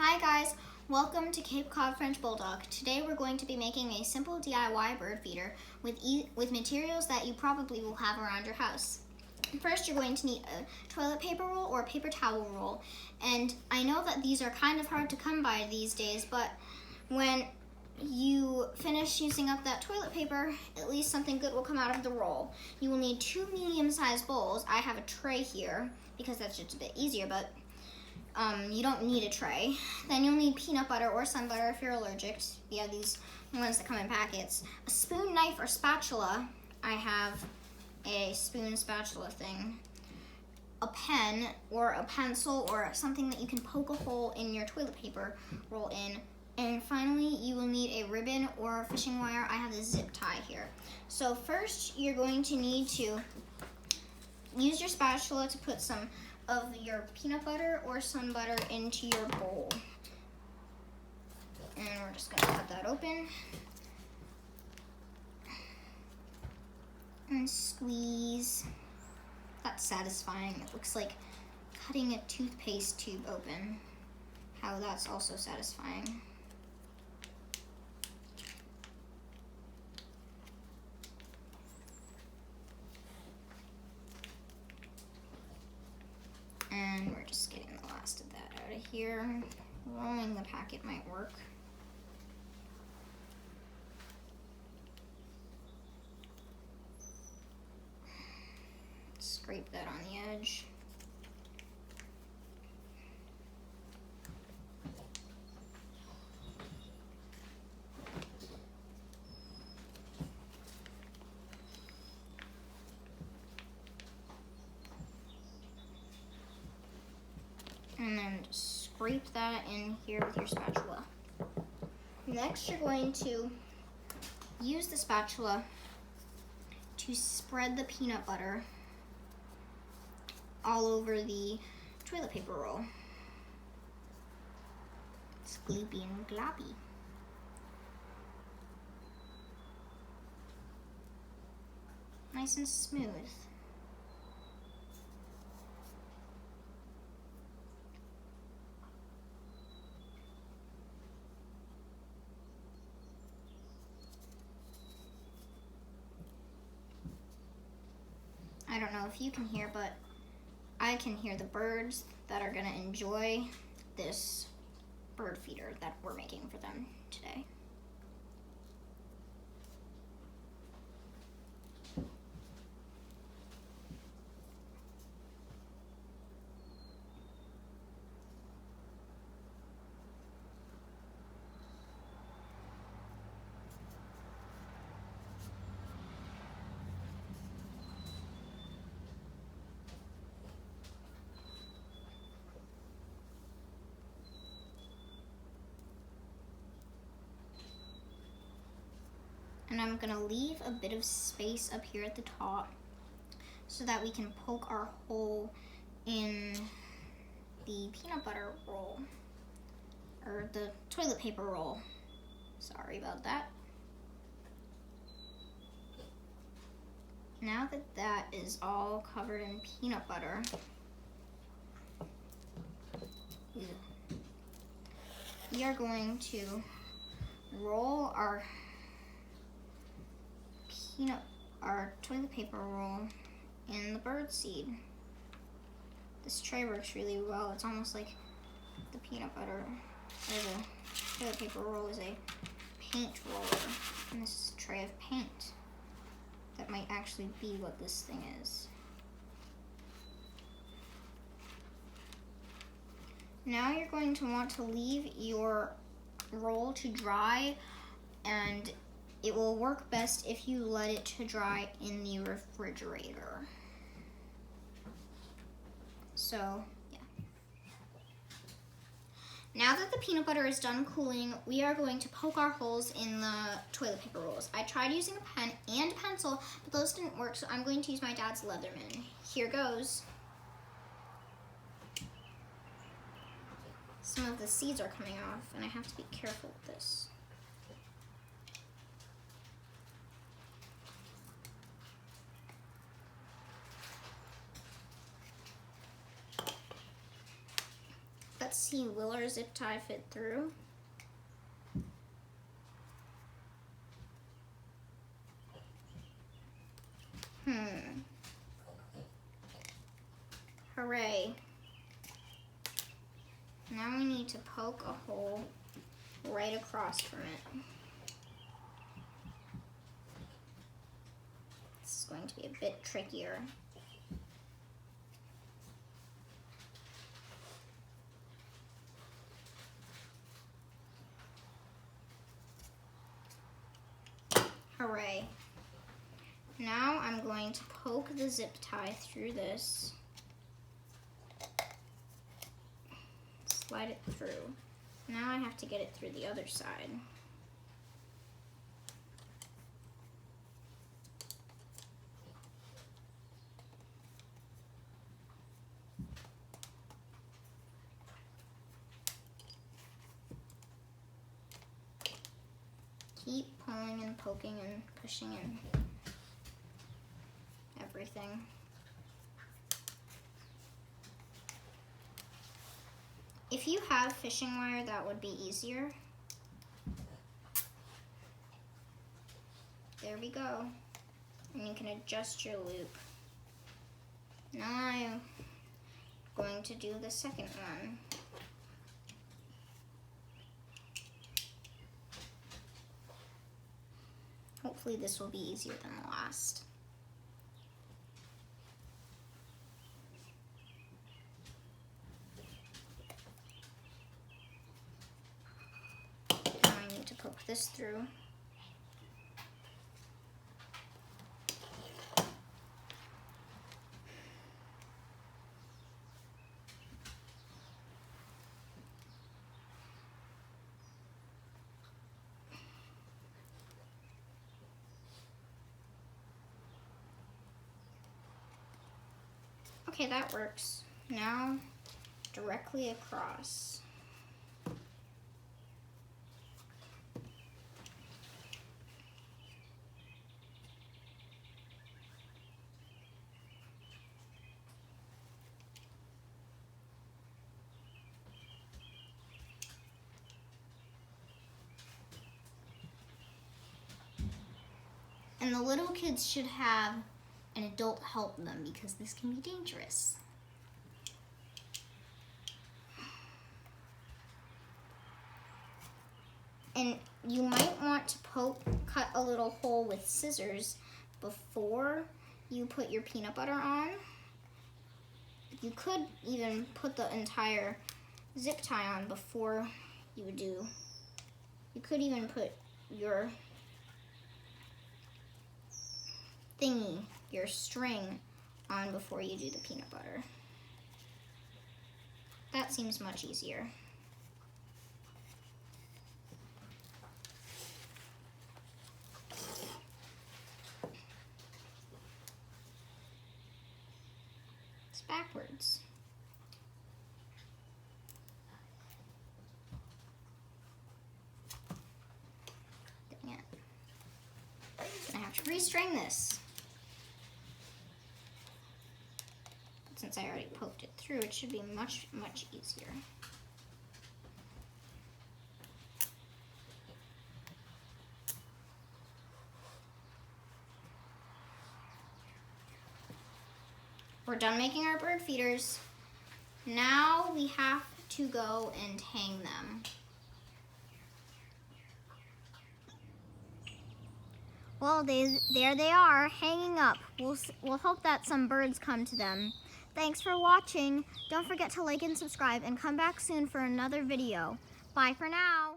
Hi guys, welcome to Cape Cod French Bulldog. Today we're going to be making a simple DIY bird feeder with materials that you probably will have around your house. First, you're going to need a toilet paper roll or a paper towel roll. And I know that these are kind of hard to come by these days, but when you finish using up that toilet paper, at least something good will come out of the roll. You will need 2 medium-sized bowls. I have a tray here because that's just a bit easier, but you don't need a tray. Then you'll need peanut butter or sun butter if you're allergic. We have these ones that come in packets. A spoon, knife, or spatula. I have a spoon spatula thing. A pen or a pencil or something that you can poke a hole in your toilet paper roll in. And finally, you will need a ribbon or a fishing wire. I have a zip tie here. So first, you're going to need to use your spatula to put some of your peanut butter or sun butter into your bowl. And we're just gonna cut that open. And squeeze. That's satisfying. It looks like cutting a toothpaste tube open. How that's also satisfying. And we're just getting the last of that out of here. Rolling the packet might work. Scrape that on the edge. And then just scrape that in here with your spatula. Next, you're going to use the spatula to spread the peanut butter all over the toilet paper roll. It's gloopy and gloppy. Nice and smooth. I don't know if you can hear, but I can hear the birds that are gonna enjoy this bird feeder that we're making for them today. And I'm gonna leave a bit of space up here at the top so that we can poke our hole in the peanut butter roll, or the toilet paper roll. Sorry about that. Now that that is all covered in peanut butter, we are going to roll our toilet paper roll in the bird seed. This tray works really well. It's almost like the peanut butter or the toilet paper roll is a paint roller, and this is a tray of paint. That might actually be what this thing is. Now you're going to want to leave your roll to dry, and it will work best if you let it to dry in the refrigerator. So, yeah. Now that the peanut butter is done cooling, we are going to poke our holes in the toilet paper rolls. I tried using a pen and a pencil, but those didn't work, so I'm going to use my dad's Leatherman. Here goes. Some of the seeds are coming off, and I have to be careful with this. let's see, will our zip tie fit through? Hooray. Now we need to poke a hole right across from it. This is going to be a bit trickier. Hooray. Now I'm going to poke the zip tie through this. Slide it through. Now I have to get it through the other side. Keep pulling and poking and pushing and everything. If you have fishing wire, that would be easier. There we go. And you can adjust your loop. Now I'm going to do the second one. Hopefully this will be easier than the last. Now I need to poke this through. Okay, that works. Now, directly across. And the little kids should have an adult help them because this can be dangerous. And you might want to cut a little hole with scissors before you put your peanut butter on. You could even put the entire zip tie on before you do. You could even put your thingy, your string, on before you do the peanut butter. That seems much easier. It's backwards. Dang it. I have to restring this. Since I already poked it through, it should be much, much easier. We're done making our bird feeders. Now we have to go and hang them. Well, there they are, hanging up. We'll hope that some birds come to them. Thanks for watching. Don't forget to like and subscribe and come back soon for another video. Bye for now.